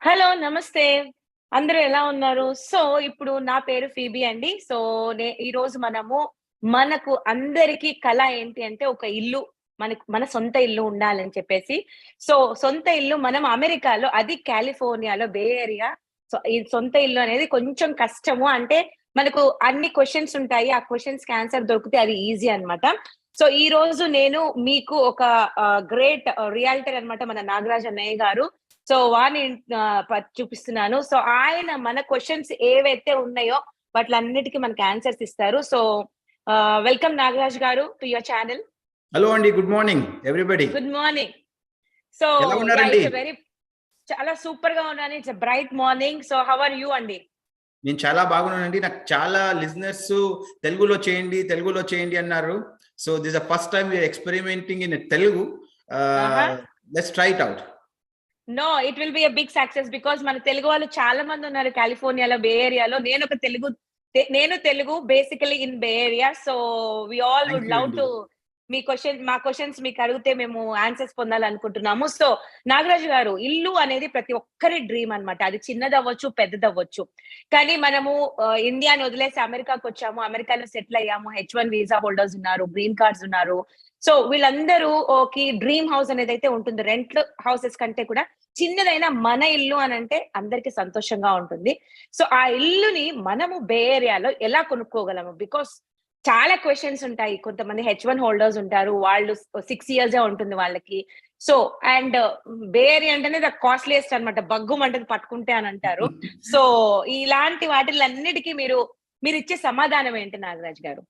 Hello! నమస్తే. అందరూ ఎలా ఉన్నారు? సో, ఇప్పుడు నా పేరు ఫీబీ అండి. సో, ఈరోజు మనకు అందరికీ కల ఏంటి అంటే ఒక ఇల్లు. మన సొంత ఇల్లు ఉండాలని చెప్పేసి. సో, సొంత ఇల్లు మనం అమెరికాలో అది కాలిఫోర్నియాలో బే ఏరియా. సో, ఈ సొంత ఇల్లు అనేది కొంచెం కష్టము. అంటే మనకు అన్ని క్వెషన్స్ ఉంటాయి. ఆ క్వెషన్స్‌కి ఆన్సర్ దొరికితే అది ఈజీ అన్నమాట. సో, ఈరోజు నేను మీకు ఒక గ్రేట్ రియాల్టర్ అన్నమాట మన నాగరాజ్ అన్నయ్య గారు. సో, వారిని చూపిస్తున్నాను. సో, ఆయన మన క్వెషన్స్ ఏవైతే ఉన్నాయో వాటిలన్నిటికి మనకి ఆన్సర్స్ ఇస్తారు. So, welcome Nagaraj garu to your channel. Hello అండి. Good morning everybody. Good morning. So, ఎలా ఉన్నారండి? చాలా సూపర్‌గా ఉన్నాను. It's a bright morning. So, how are you అండి? నేను చాలా బాగున్నానండి. నాకు చాలా లిజనర్స్ తెలుగులో చేయండి అన్నారు. So this the first time we are experimenting in Telugu. Let's try it out. No, it will be a big success because మన తెలుగు వాళ్ళు చాలా మంది ఉన్నారు కాలిఫోర్నియాలో, బే ఏరియాలో. నేను Telugu basically in bay area. So, we all would love to మా questions మీకు అడిగితే మేము ఆన్సర్స్ పొందాలనుకుంటున్నాము. సో, నాగరాజు గారు, ఇల్లు అనేది ప్రతి ఒక్కరి డ్రీమ్ అన్నమాట. అది చిన్నదవ్వచ్చు, పెద్దదవ్వచ్చు. కానీ మనము ఇండియాని వదిలేసి అమెరికాకి వచ్చాము. అమెరికాలో సెటిల్ అయ్యాము. H1 వీసా హోల్డర్స్ ఉన్నారు, గ్రీన్ కార్డ్స్ ఉన్నారు. సో, వీళ్ళందరూ డ్రీమ్ హౌస్ అనేది అయితే ఉంటుంది. రెంట్ హౌసెస్ కంటే కూడా చిన్నదైనా మన ఇల్లు అనంటే అందరికి సంతోషంగా ఉంటుంది. సో, ఆ ఇల్లుని మనము బే ఏరియాలో ఎలా కొనుక్కోగలము? బికాస్ చాలా క్వెషన్స్ ఉంటాయి. కొంతమంది H1 హోల్డర్స్ ఉంటారు. వాళ్ళు 6 ఇయర్సే ఉంటుంది వాళ్ళకి. సో, అండ్ బే ఏరియా అంటేనే ద కాస్ట్‌లీయెస్ట్ అన్నమాట. బగ్గుమంటది పట్టుకుంటే అని అంటారు. సో, ఇలాంటి వాటిలన్నిటికి మీరిచ్చే సమాధానం ఏంటి నాగరాజ్ గారు?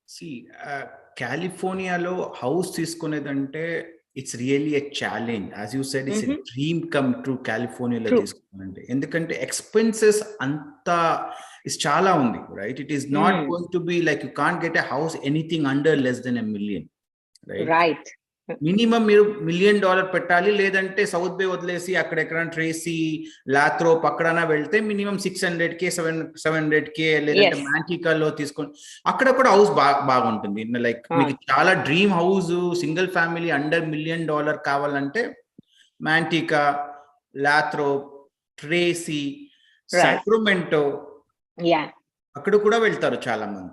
కాలిఫోర్నియాలో హౌస్ తీసుకునేదంటే it's really a challenge. As you said, it's a dream come true కాలిఫోర్నియాలో తీసుకున్నారంటే. ఎందుకంటే ఎక్స్పెన్సెస్ అంతా చాలా ఉంది, right? It is not going to be like you can't get a house anything under less than $1 million, right? Minimum మీరు $1 million పెట్టాలి. లేదంటే south bay వదిలేసి అక్కడెక్కడ ట్రేసీ, లాత్రో పక్కన వెళ్తే మినిమం 600K 700K, లేదంటే మ్యాంటికాలో తీసుకొని అక్కడ కూడా హౌస్ బాగుంటుంది. లైక్ మీకు చాలా dream house single family under $1 million కావాలంటే మ్యాంటికా, లాత్రో, ట్రేసీ, సాక్రమెంటో అక్కడ కూడా వెళ్తారు చాలా మంది.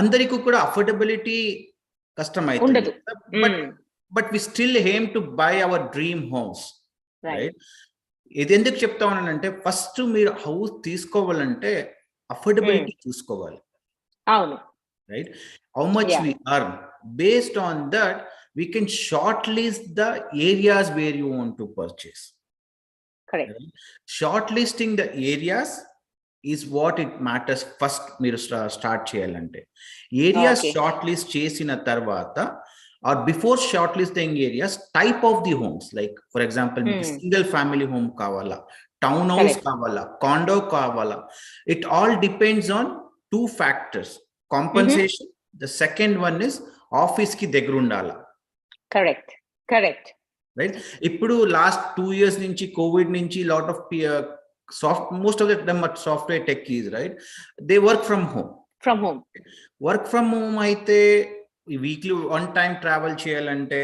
అందరికీ కూడా అఫోర్డబిలిటీ కష్టం అవుతుంది. But we still aim to buy our dream house, right? ఇది ఎందుకు చెప్తా ఉన్నానంటే, ఫస్ట్ మీరు హౌస్ తీసుకోవాలంటే అఫోర్డబిలిటీ చూసుకోవాలి. అవును, right? How much we earn, based on that we can shortlist the areas where you want to purchase. Correct. Right? Shortlisting the areas is what it matters first. మీరు start చేయాలంటే areas short list చేసిన తర్వాత, are before short listing areas, type of the homes, like for example మీకు single family home కావాలా, town house కావాలా, condor కావాలా, it all depends on 2 factors. Compensation, the second one is office కి దగ్గర ఉండాలా. Correct right? ఇప్పుడు last 2 years నుంచి, Covid నుంచి, lot of most of them are software techies, right? They work from home. Work from home అయితే weekly 1 time travel చేయాలంటే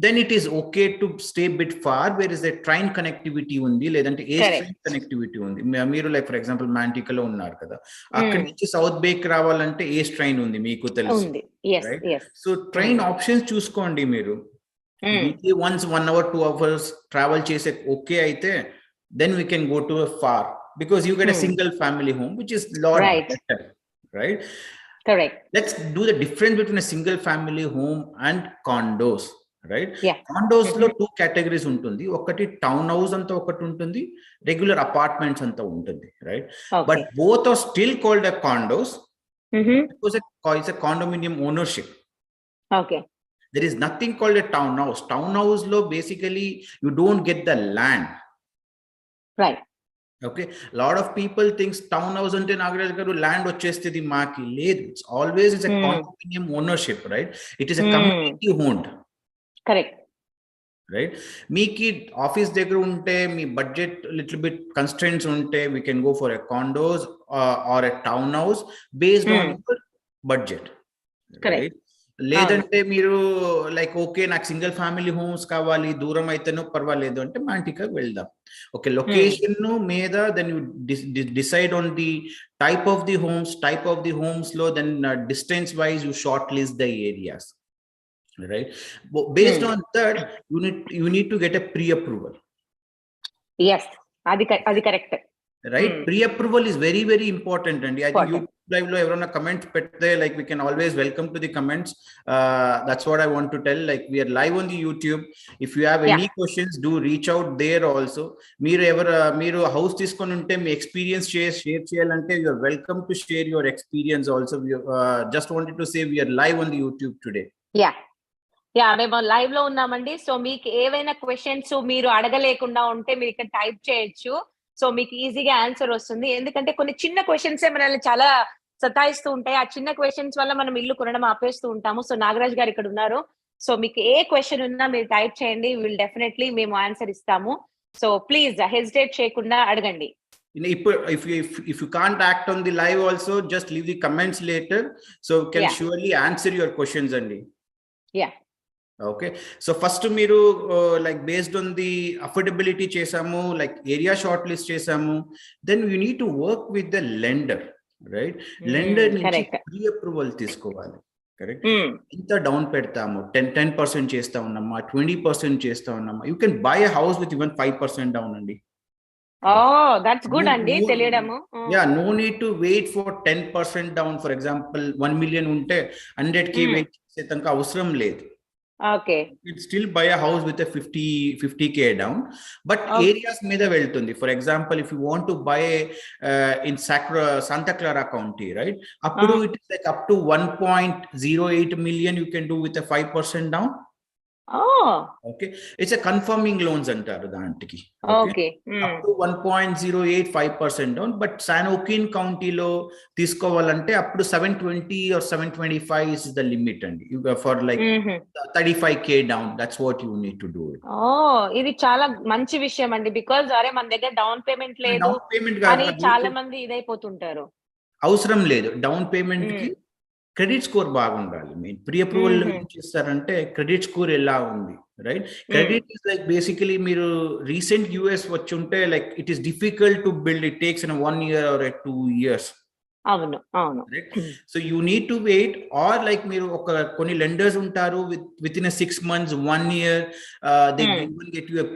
then it is okay to stay bit far where is a train connectivity ఉంది, లేదంటే ఏ train connectivity ఉంది. మీరు like for example మ్యాంటికాలో ఉన్నారు కదా, అక్కడి నుంచి సౌత్ బేకి రావాలంటే ఏ ట్రైన్ ఉంది మీకు తెలుసు, రైట్? సో ట్రైన్ ఆప్షన్స్ చూసుకోండి మీరు. Weekly once 1 hour 2 hours travel చేసే ఓకే అయితే then we can go to a far, because you get a single family home which is lot better, right? Correct. Let's do the difference between a single family home and condos, right? Condos లో 2 categories ఉంటుంది. ఒకటి town house అంతా ఒకటి ఉంటుంది, regular apartments అంతా ఉంటుంది, right? But both are still called a condos because it's a condominium ownership. There is nothing called a town house. Town house లో basically you don't get the land. Right. Okay, lot of people thinks town house ante Nagaraj garu land vachestedi maaki లేదు. It's always is a condominium ownership, right? It is a community owned. Correct. Right? మీకి office దగ్గర ఉంటే, మీ budget little bit constraints ఉంటే, we can go for a condos or a town house based on your budget. Correct. Right? లేదంటే మీరు like okay నాకు single family homes కావాలి, దూరం అయితేనో పర్వాలేదు అంటే మాంటికాకి వెళ్దాం. ఓకే, లొకేషన్ మీద then you decide on the type of the homes లో then distance wise you short list the areas, right? Based on that you need to get a pre-approval. Yes, adi correct. Right? Pre-approval is very very important, and I think YouTube live lo everyone comments pette, like we can always welcome to the comments. That's what I want to tell, like we are live on the YouTube. If you have any questions, do reach out there also. Meeru house తీసుకొని ఉంటే మీ experience share చేయాలంటే you are welcome to share your experience also. We just wanted to say we are live on the YouTube today. మేము live లో ఉన్నామండి. So మీకు ఏవైనా questions మీరు అడగలేకుండా ఉంటే మీరు ఇక్కడ టైప్ చేయొచ్చు. సో మీకు ఈజీగా ఆన్సర్ వస్తుంది. ఎందుకంటే కొన్ని చిన్న క్వశ్చన్సే మనల్ని చాలా సతాయిస్తూ ఉంటాయి. ఆ చిన్న క్వశ్చన్స్ వల్ల మనం ఇల్లు కొనడం ఆపేస్తూ ఉంటాము. సో నాగరాజ్ గారు ఇక్కడ ఉన్నారు. సో మీకు ఏ క్వశ్చన్ ఉన్నా మీరు టైప్ చేయండి. విల్ డెఫినెట్లీ మేము ఆన్సర్ ఇస్తాము. సో ప్లీజ్ హెసిటేట్ చేయకుండా అడగండి. If you can't act on the live also, just leave the comments later, so we can surely answer your questions andi. Okay, so first మీరు like based on the affordability చేసాము, like area short list చేసాము, then you need to work with the lender, right? Lender నుంచి pre approval తీసుకోవాలి, correct? ఇంత down పెడతాము, 10% చేస్తా ఉన్నామా, 20% చేస్తా ఉన్నామా, you can buy a house with even 5% down అండి. That's good andi తెలియడము. No need to wait for 10% down. For example 1 million ఉంటే 100k వెయిట్ చేసే తనక అవసరం లేదు. Okay, you can still buy a house with a 50k down, but areas మీద వెళ్తుంది. For example, if you want to buy in Santa Clara County, right, appudu it is like up to 1.08 million you can do with a 5% down. Okay, it's a confirming loans antaru dantiki. Okay, up to 1.085% down, but San Joaquin County lo తీసుకోవాలంటే up to 720 or 725 is the limit, and you go for like 35k down. That's what you need to do it. ఇది చాలా మంచి విషయం అండి, because అరే మన దగ్గర down payment లేదు అని చాలా మంది ఇదైపోతుంటారు. అవసరం లేదు డౌన్ పేమెంట్ కి, క్రెడిట్ స్కోర్ బాగుండాలి. మెయిన్ ప్రీ అప్రూవల్ ఏం చేస్తారంటే క్రెడిట్ స్కోర్ ఎలా ఉంది, right? Credit is like basically మీరు రీసెంట్ యూఎస్ వచ్చి ఉంటే like it is difficult to build, it takes in 1 year or 2 years. అవును. So you need to wait, or like మీరు ఒక కొన్ని లెండర్స్ ఉంటారు within 6 months 1 year they can get you a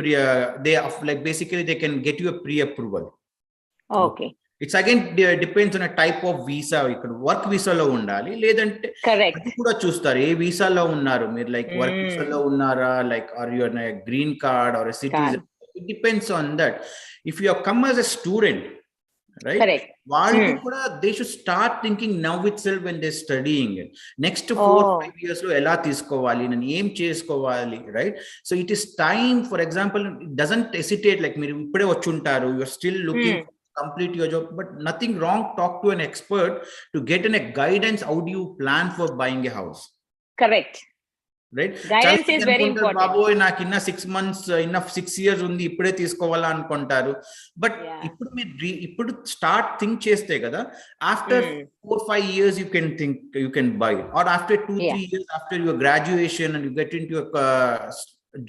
like basically they can get you a pre approval. Okay, it's again depends on a type of visa. ఇక్కడ work వీసాలో ఉండాలి, లేదంటే అది కూడా చూస్తారు ఏ వీసాలో ఉన్నారు మీరు, లైక్ వర్క్ వీసాలో ఉన్నారా, like are you on a green card or a citizen. It depends on that. If you have come as a student, right, వాళ్ళు కూడా they should start thinking now itself when they're studying it. Next 4-5 years లో ఎలా తీసుకోవాలి, నేను ఏం చేసుకోవాలి, right? So it is time. For example, it doesn't hesitate, like మీరు ఇప్పుడే వచ్చి ఉంటారు, you are still looking complete your job, but nothing wrong, talk to an expert to get a guidance. How do you plan for buying a house? Correct, right? Guidance is very important. బాబు నాకు ఇన్న 6 months ఇన్న 6 years ఉంది, ఇప్పుడే తీసుకోవాలా అనుకుంటారు. But ఇప్పుడు మీరు ఇప్పుడు స్టార్ట్ థింక్ చేస్తే కదా, after 4-5 years you can think you can buy it, or after 2-3 years after your graduation and you get into a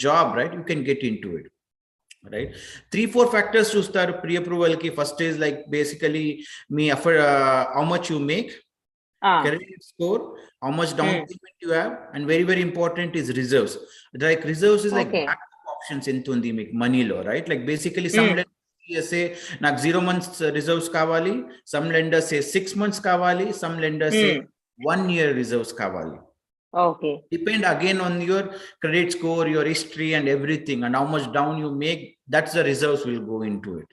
job, right, you can get into it. Right, 3-4 factors చూస్తారు pre approval కి. First is like basically me how much you make, credit score, how much down payment you have, and very very important is reserves. Like reserves is like backup options ఎంత ఉంది మీకు మనీలో, right? Like basically some lenders say నాకు 0 months reserves కావాలి, some lenders say 6 months కావాలి, some lenders say 1 year reserves కావాలి. Okay, depend again on your credit score, your history and everything, and how much down you make, that's the reserves will go into it.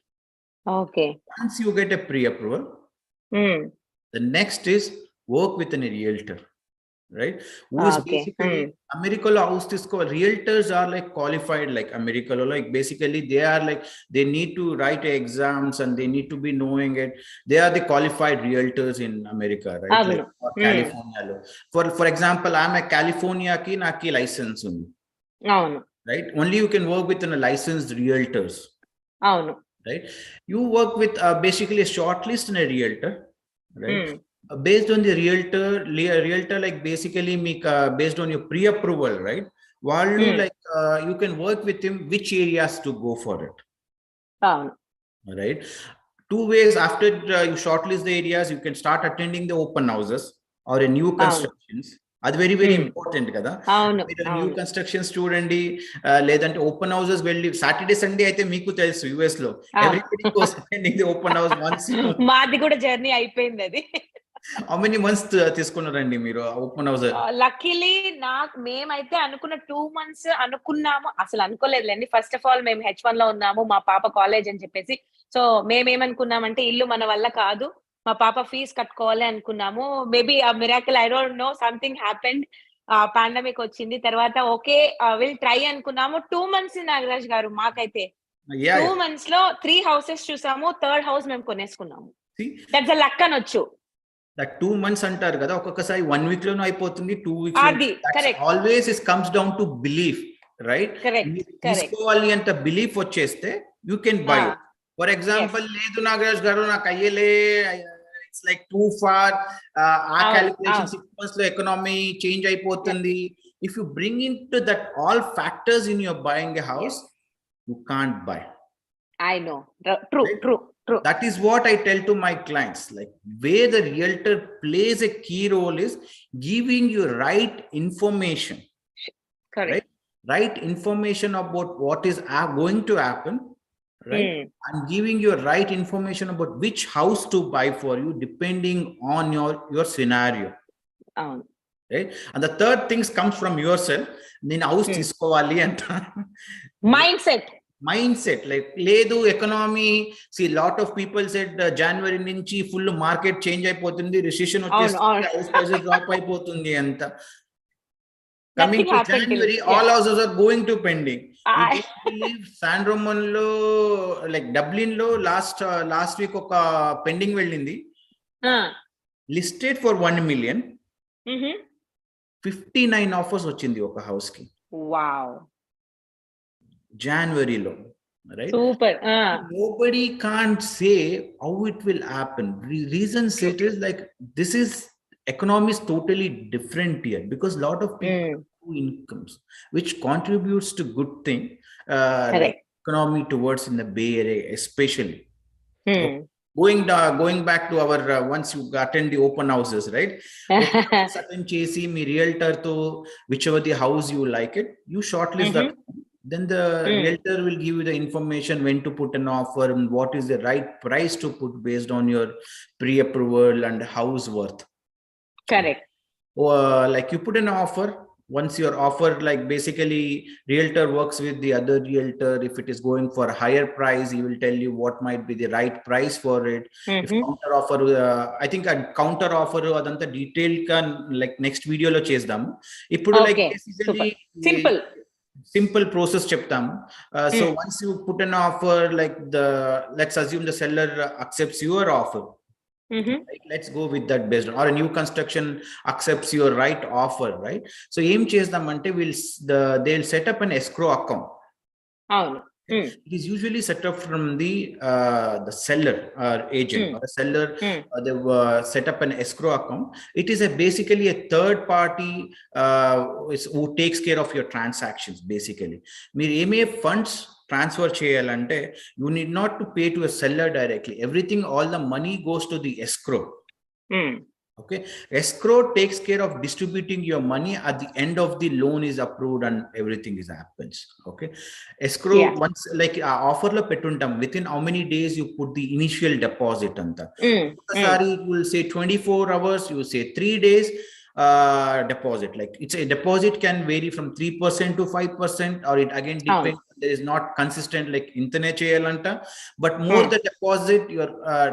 Okay, once you get a pre approval, the next is work with a realtor, right? Who is basically Americalo house తీసుకో, realtors are like qualified like Americalo, like basically they are like they need to write exams and they need to be knowing it. They are the qualified realtors in America, right? Like, or California lo. For example, I'm a California ki naki license undi, right? Only you can work with a licensed realtors, right? You work with basically a short list and a realtor, right? Based on the realtor like basically based on your pre-approval, right? Vallu like you can work with him which areas to go for it. Right? Two ways. After you shortlist the areas, you can start attending the open houses or a new constructions. అది very very important కదా. మీరు new constructions చూడండి, లేదంటే open houses వెళ్ళి Saturday Sunday అయితే మీకు తెలుసు US లో everybody goes attending the open house once. మాది కూడా జర్నీ అయిపోయింది అది. హౌ మెనీ మంత్స్ తీసుకున్నారండి మీరు ఓపెన్ హౌస్? లక్కీలీ మేమైతే అనుకున్న 2 months అనుకున్నాము, అసలు అనుకోలేదులేండి. ఫస్ట్ ఆఫ్ ఆల్ మేము H1 లో ఉన్నాము, మా పాప కాలేజ్ అని చెప్పేసి. సో మేమేమనుకున్నామంటే ఇల్లు మన వల్ల కాదు, మా పాప ఫీజ్ కట్టుకోవాలి అనుకున్నాము. మేబీ ఆ miracle, I don't know, something happened. Pandemic వచ్చింది, తర్వాత ఓకే విల్ ట్రై అనుకున్నాము. 2 months నాగరాజ్ గారు మాకైతే 2 months లో 3 houses చూసాము. థర్డ్ హౌస్ మేము కొనేసుకున్నాము. దట్స్ అ లక్ అనొచ్చు. That 2 months అంటారు కదా, ఒక్కొక్కసారి 1 week లోనే అయిపోతుంది, 2 weeks. Always is comes down to belief, right? తీసుకోవాలి అంత బిలీఫ్ వచ్చేస్తే you can buy. For example, లేదు నాగరాజ్ గారు నాకు అయ్యేలే, ఇట్స్ లైక్ టూ ఫార్, ఆ క్యాలిక్యులేషన్ 6 months లో ఎకనామీ చేంజ్ అయిపోతుంది. If you bring in to that all factors in your buying a house, you can't by. I know. True. That is what I tell to my clients, like where the realtor plays a key role is giving you right information. Correct. Right information about what is going to happen, right? And giving you right information about which house to buy for you depending on your scenario. Right? And the third things comes from yourself. Nenu house tiskovali anta mindset, like ledu economy. See, lot of people said January nunchi full market change అయిపోతుంది, recession వచ్చేస్తుంది, house prices drop అయిపోతుంది anta. Coming to January, all houses are going to pending. I believe San Roman lo, like Dublin lo last week oka pending వెళ్ళింది, listed for 1 million. 59 offers వచ్చింది ఒక house కి. Wow. January low, right? Super. Nobody can't say how it will happen. Reason set is like this is economy is totally different here because lot of people have two incomes, which contributes to good thing, like economy towards in the Bay Area especially. Going back to our once you attend the open houses, right? Attend chesi me realtor to whichever the house you like it, you shortlist that. Then the realtor will give you the information when to put an offer and what is the right price to put based on your pre-approval and house worth. Correct. Like you put an offer, once your offer, like basically realtor works with the other realtor. If it is going for a higher price, he will tell you what might be the right price for it. If counter offer, I think a counter offer adanta detail kan like next video lo chesdamu. Ippudu like basically simple process cheptamu. So once you put an offer, like let's assume the seller accepts your offer. Right? Let's go with that based on, or a new construction accepts your right offer, right? So aim chesdam ante they'll set up an escrow account. It is usually set up from the seller or agent or a seller. They set up an escrow account. It is basically a third party who takes care of your transactions. Basically, meer eme funds transfer cheyalante, you need not to pay to a seller directly. Everything, all the money goes to the escrow. Okay, escrow takes care of distributing your money at the end of the loan is approved and everything is happens. Okay, escrow once like offer lo pettuntam, within how many days you put the initial deposit anta. Sorry, it will say 24 hours, you say 3 days deposit. Like it's a deposit can vary from 3% to 5%, or it again depends. There is not consistent like internet cheyalanta, but more the deposit, your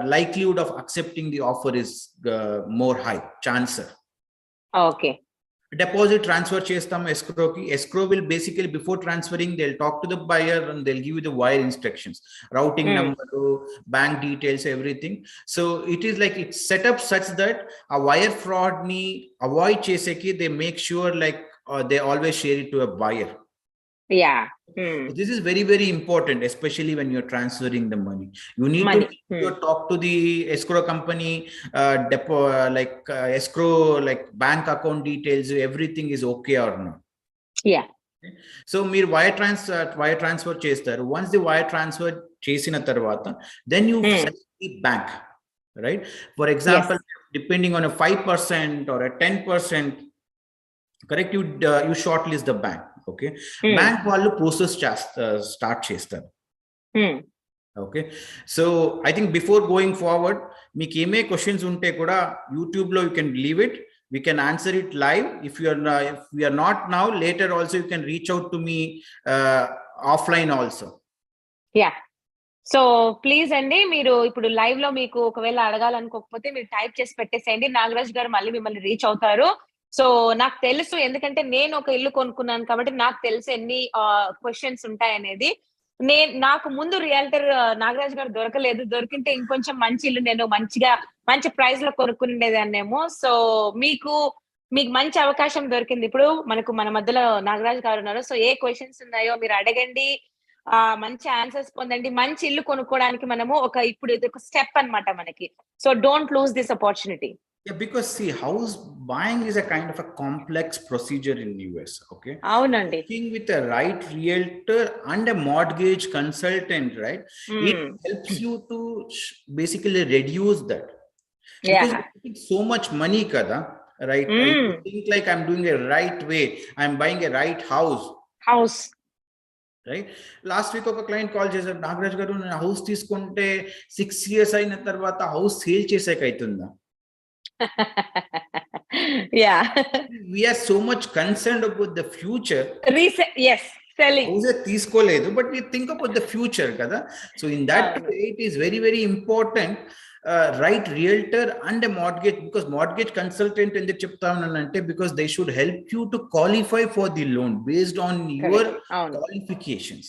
likelihood of accepting the offer is more high chancer. Okay. Deposit transfer chestam escrow ki. Escrow will basically, before transferring, they'll talk to the buyer and they'll give you the wire instructions, routing number, bank details, everything. So it is like it's set up such that a wire fraud ni avoid cheseki, they make sure like they always share it to a buyer. Yeah. So this is very, very important, especially when you're transferring the money. You need Money. to talk to the escrow company, escrow, like bank account details, everything is okay or not. Yeah. So మీరు wire transfer చేస్తారు. Once the wire transfer చేసిన తర్వాత, then you send the bank, right? For example, depending on a 5% or a 10%, correct, you shortlist the bank. Okay, bank వాళ్ళు process start చేస్తారు. Okay, so I think before going forward, మీకు ఏమే questions ఉంటే కూడా YouTube లో you can leave it. We can answer it live. If we are not now, later also you can reach out to me offline also. Yeah. So please అండి, మీరు ఇప్పుడు live లో మీకు ఒకవేళ అడగాలనుకోకపోతే మీరు టైప్ చేసి పెట్టేసేయండి. నాగరాజ్ గారు మళ్ళీ మిమ్మల్ని రీచ్ అవుతారు. సో నాకు తెలుసు, ఎందుకంటే నేను ఒక ఇల్లు కొనుక్కున్నాను కాబట్టి నాకు తెలుసు ఎన్ని క్వశ్చన్స్ ఉంటాయనేది. నాకు ముందు రియల్టర్ నాగరాజ్ గారు దొరకలేదు. దొరికింటే ఇంకొంచెం మంచి ఇల్లు నేను మంచి ప్రైస్ లో కొనుక్కునేదాన్నేమో. సో మీకు మంచి అవకాశం దొరికింది. ఇప్పుడు మన మధ్యలో నాగరాజ్ గారు ఉన్నారు. సో ఏ క్వశ్చన్స్ ఉన్నాయో మీరు అడగండి, మంచి ఆన్సర్స్ పొందండి. మంచి ఇల్లు కొనుక్కోవడానికి మనము ఇప్పుడు ఇది ఒక స్టెప్ అన్నమాట మనకి. So don't lose this opportunity. Yeah, because see, house buying is a kind of a complex procedure in US. Okay. అవునండి. Working with a right realtor and a mortgage consultant, right? It helps you to basically reduce that. Because it's so much money, kada, right? I think like I'm doing a right way. I'm buying a right house. Right? Last week ఒక client call చేశారు, నాగరాజ్ గారు నేను house తీసుకుంటే 6 years అయిన తర్వాత house sale చేసాక అవుతుందా? Yeah. We are so much concerned about the future. Yes, selling. House తీసుకోలేదు, but we think about the future కదా. So in that way, it is very, very important. Right realtor and a mortgage, because mortgage consultant ఎందుకు చెప్తానంటే because they should help you to qualify for the loan based on your qualifications.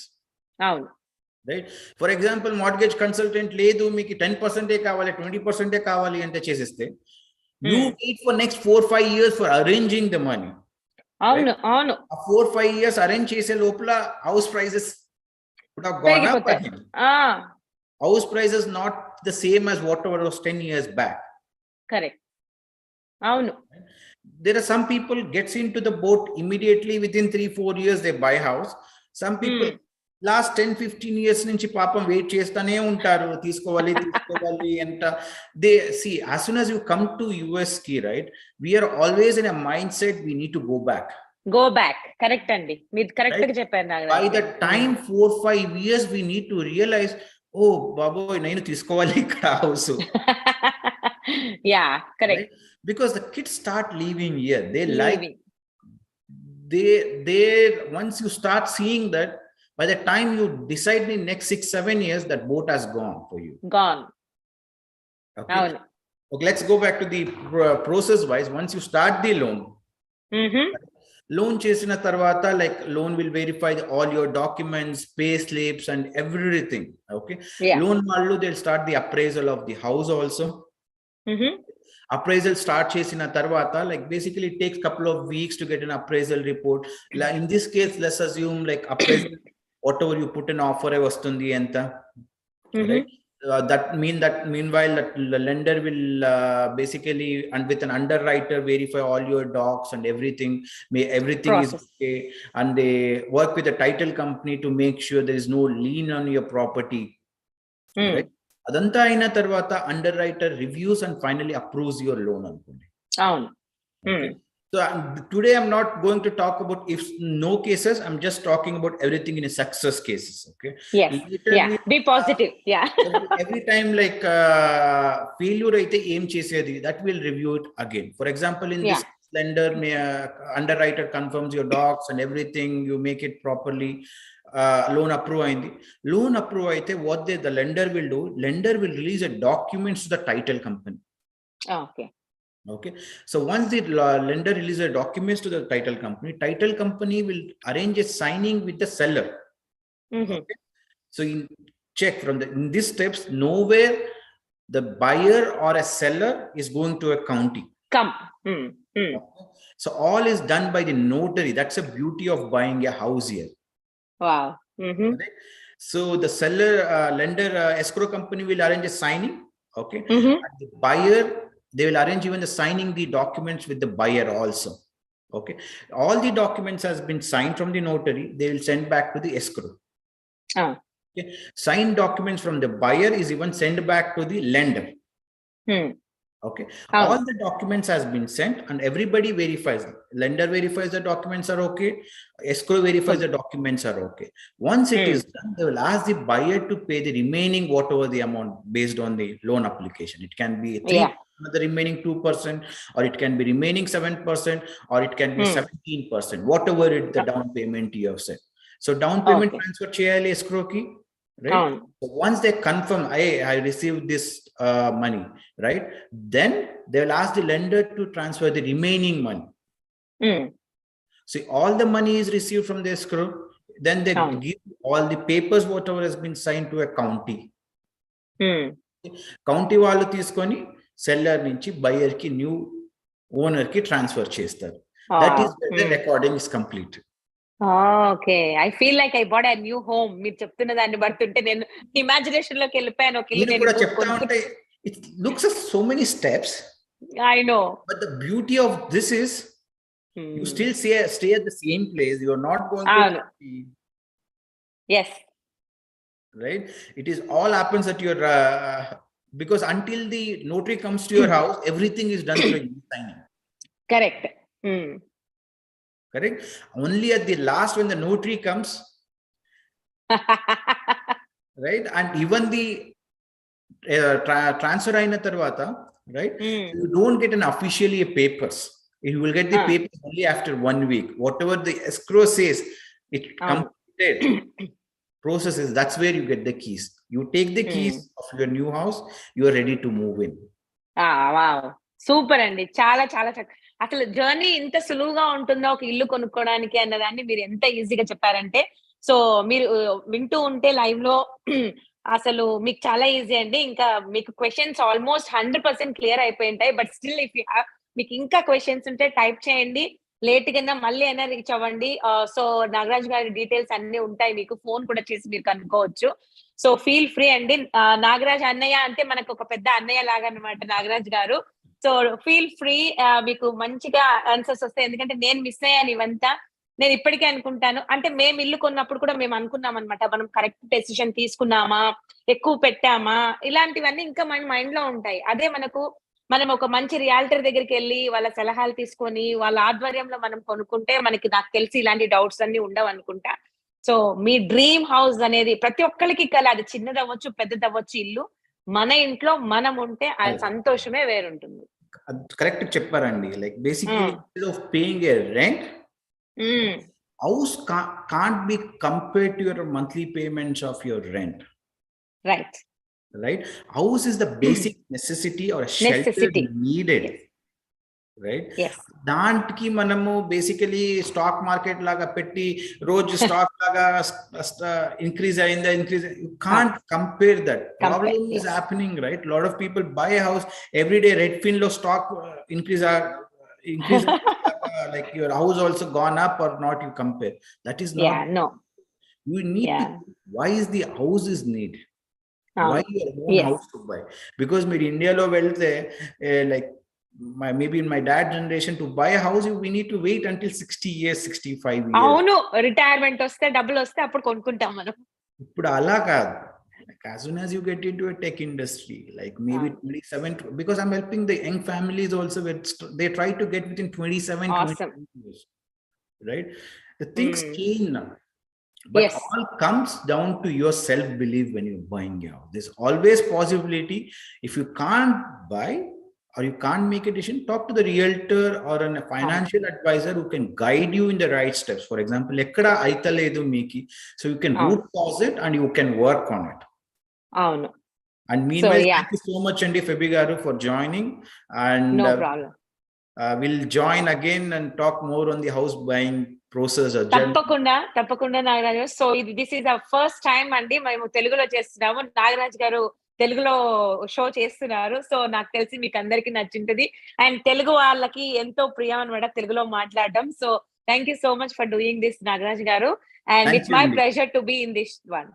Right? For example, mortgage consultant లేదు, మీకు 10% కావాలి, 20% కావాలి అంటే చేసేస్తే you wait for next 4-5 years for arranging the money. అవును. 4-5 years arrange చేసే లోపల house prices would have gone up. House prices not the same as whatever was 10 years back. Correct. Avunu. There are some people gets into the boat immediately within 3-4 years they buy house. Some people last 10-15 years నుంచి పాపం wait చేస్తానే ఉంటారు, తీసుకోవాలి అంట. They see, as soon as you come to US ki, right, we are always in a mindset we need to go back. Correct అండి, మీరు correct గా చెప్పారు Nagaraj. By the time 4-5 years we need to realize, oh baboy నేను తీసుకోవాలి ఇక్కడ house. Yeah, correct. Right? Because the kids start leaving here, they once you start seeing that, by the time you decide in next 6-7 years, that boat has gone for you. Okay. Okay, let's go back to the process wise. Once you start the loan, loan chesina tarvata, like loan will verify all your documents, pay slips and everything. Okay. Loan mallu, they'll start the appraisal of the house also. Appraisal start chesina tarvata, like basically it takes couple of weeks to get an appraisal report. In this case, let's assume like appraisal, whatever you put an offer vastundi enta, right? Meanwhile that the lender will basically, and with an underwriter, verify all your docs and everything is okay, and they work with the title company to make sure there is no lien on your property. Right? Adanta aina tarvata underwriter reviews and finally approves your loan anukondi. Okay. So today I'm not going to talk about no cases. I'm just talking about everything in a success cases. Okay. Yes. Be positive. Yeah. every time like failure aithe em chesedi, that will review it again. For example, in this lender underwriter confirms your docs and everything, you make it properly. Loan approve aindi. Loan approve aithe what the lender will do, lender will release a documents to the title company. Okay. So once the lender releases documents to the title company will arrange a signing with the seller. Okay? So check in these steps, nowhere the buyer or a seller is going to a county. Okay? So all is done by the notary. That's the beauty of buying a house here. Wow. Right? So the seller, lender, escrow company will arrange a signing. Okay. And the buyer, they will arrange even the signing the documents with the buyer also. Okay. All the documents has been signed from the notary. They will send back to the escrow. Okay. Signed documents from the buyer is even sent back to the lender. Okay. All the documents has been sent and everybody verifies. Lender verifies the documents are okay. Escrow verifies the documents are okay. Once it is done, they will ask the buyer to pay the remaining whatever the amount based on the loan application. It can be 3%, the remaining 2%, or it can be remaining 7%, or it can be 17%, whatever the down payment you have said. So down payment transfer cheyali escrow ki. Right. So once they confirm, I received this money, right? Then they will ask the lender to transfer the remaining money. See, all the money is received from the escrow. Then they give all the papers, whatever has been signed, to a county. County వాళ్ళు తీసుకొని seller నుంచి buyer కి new owner కి transfer చేస్తారు. That is where the recording is complete. Okay. I feel like I bought a new home. మీరు చెప్తున్న దాన్ని బట్టుంటే నేను ఇమాజినేషన్ లోకి వెళ్ళిపోయాను. ఒక ఇల్లు నేను కూడా చెప్తా ఉంటే it looks at so many steps. I know. But the beauty of this is you still stay at the same place. You are not going to yes, right? It is all happens at your because until the notary comes to your house, everything is done through e-signing. Correct. Correct. Only at the last when the notary comes, right? And even the transfer aina tarvata, right? You don't get an officially a papers. You will get the papers only after 1 week. Whatever the escrow says, it completed processes. That's where you get the keys. You take the keys of your new house. You are ready to move in. Wow. Super అండి. చాలా చాలా అసలు journey ఇంత సులువుగా ఉంటుందో ఒక ఇల్లు కొనుక్కోవడానికి అన్నదాన్ని మీరు ఎంత ఈజీగా చెప్పారంటే, సో మీరు వింటూ ఉంటే లైవ్ లో అసలు మీకు చాలా ఈజీ అండి. ఇంకా మీకు క్వశ్చన్స్ ఆల్మోస్ట్ 100% క్లియర్ అయిపోయి ఉంటాయి. But still if you have, మీకు ఇంకా క్వశ్చన్స్ ఉంటే టైప్ చేయండి. లేట్ కింద మళ్ళీ అయినా రీచ్ అవ్వండి. సో నాగరాజ్ గారి డీటెయిల్స్ అన్ని ఉంటాయి, మీకు ఫోన్ కూడా చేసి మీరు కనుక్కోవచ్చు. సో ఫీల్ ఫ్రీ అండి. నాగరాజ్ అన్నయ్య అంటే మనకు ఒక పెద్ద అన్నయ్య లాగా అన్నమాట నాగరాజ్ గారు. So feel free. మీకు మంచిగా ఆన్సర్స్ వస్తాయి. ఎందుకంటే నేను మిస్ అయ్యాను ఇవంతా. నేను ఇప్పటికే అనుకుంటాను, అంటే మేము ఇల్లు కొన్నప్పుడు కూడా మేము అనుకున్నాం అనమాట, మనం కరెక్ట్ డెసిషన్ తీసుకున్నామా, ఎక్కువ పెట్టామా, ఇలాంటివన్నీ ఇంకా మన మైండ్ లో ఉంటాయి. అదే మనం ఒక మంచి రియాల్టర్ దగ్గరికి వెళ్ళి వాళ్ళ సలహాలు తీసుకొని వాళ్ళ ఆధ్వర్యంలో మనం కొనుక్కుంటే మనకి, నాకు తెలిసి ఇలాంటి డౌట్స్ అన్ని ఉండవు అనుకుంటా. సో మీ డ్రీమ్ హౌస్ అనేది ప్రతి ఒక్కరికి కల, అది చిన్నదవ్వచ్చు పెద్దదవ్వచ్చు, ఇల్లు మన ఇంట్లో మనం ఉంటే ఆ సంతోషమే వేరుంటుంది. కరెక్ట్ చెప్పారండి. Like basically of paying a rent, house can't be compared to your monthly payments of your rent. Right. House is the basic necessity or shelter needed. Yes. Right. Yes. దాంట్కి మనము బేసికలీ స్టాక్ మార్కెట్ లాగా పెట్టి రోజు stock లాగా increase అయిందా, you can't compare that. Problem is happening, right? Lot of people buy a house every day. Redfin lo stock increase like your house also gone up or not, you compare. That is not. Yeah, no. You need to, why is the house is need? Why your own house to buy? Because in India lo velte like maybe in my dad generation, to buy a house we need to wait until 60 years, 65 years. అవును, retirement వస్తే డబ్బులు వస్తే అప్పుడు కొనుక్కుంటాం మనం. ఇప్పుడు అలా కాదు. Like as soon as you get into a tech industry, like maybe 27, because I'm helping the young families also with, they try to get within 27, 28 years, right? The things change now. But all comes down to your self-belief when you're buying your house. There's always possibility. If you can't buy or you can't make a decision, talk to the realtor or a financial advisor who can guide you in the right steps. For example, ekkada aitaledu miki, so you can root cause it and you can work on it. And meanwhile, thank you so much, Andy Febi garu, for joining. And no problem. We'll join again and talk more on the house buying process. తప్పకుండా Nagaraju. So this is our first time అండి మేము తెలుగులో చేస్తున్నాము. నాగరాజ్ గారు తెలుగులో show చేస్తున్నారు. So నాకు తెలిసి మీకు అందరికి నచ్చింటది. అండ్ తెలుగు వాళ్ళకి ఎంతో ప్రియం అనమాట తెలుగులో మాట్లాడడం. So Thank you so much for doing this, Nagaraj garu. And Thank it's you, my Andy. pleasure to be in this one.